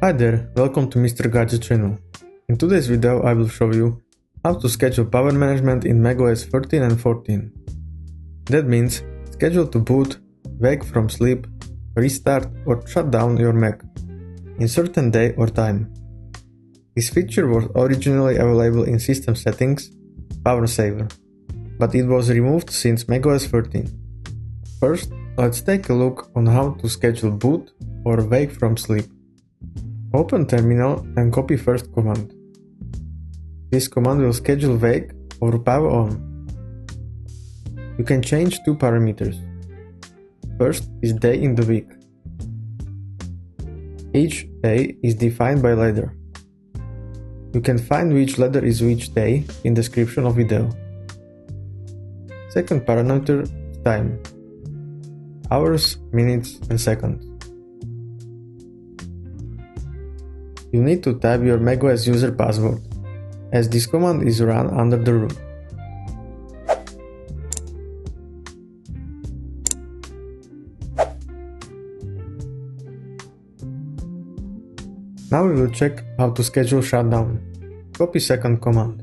Hi there, welcome to Mr. Gadget channel. In today's video I will show you how to schedule power management in macOS 13 and 14. That means schedule to boot, wake from sleep, restart or shut down your Mac in certain day or time. This feature was originally available in System Settings, Power Saver, but it was removed since macOS 13. First, let's take a look on how to schedule boot or wake from sleep. Open terminal and copy first command. This command will schedule wake or power on. You can change two parameters. First is day in the week. Each day is defined by letter. You can find which letter is which day in description of video. Second parameter is time. Hours, minutes and seconds. You need to type your macOS user password, as this command is run under the root. Now we will check how to schedule shutdown. Copy second command.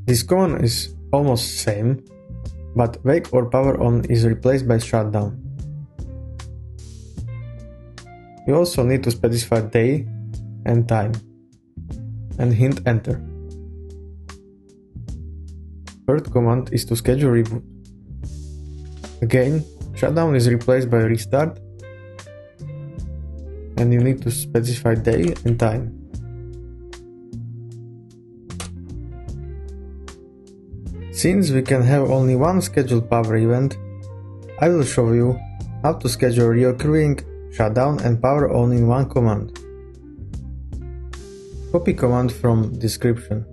This command is almost same, but wake or power on is replaced by shutdown. You also need to specify day and time, and hit enter. Third command is to schedule reboot. Again, shutdown is replaced by restart, and you need to specify day and time. Since we can have only one scheduled power event, I will show you how to schedule recurring shutdown and power on in one command. Copy command from description.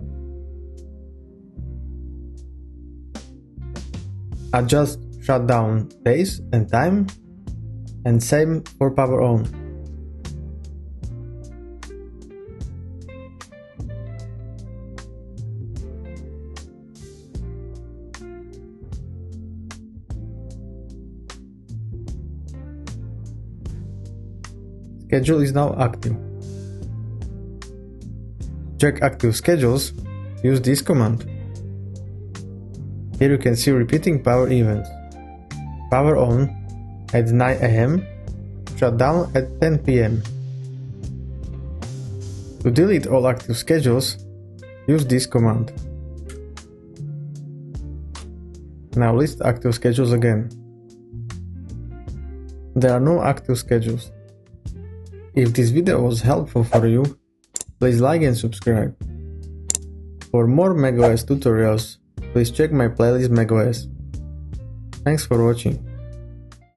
Adjust shutdown days and time, and same for power on. Schedule is now active. Check active schedules, use this command. Here you can see repeating power events. Power on at 9 AM, shut down at 10 PM. To delete all active schedules, use this command. Now list active schedules again. There are no active schedules. If this video was helpful for you, please like and subscribe. For more macOS tutorials, please check my playlist macOS. Thanks for watching.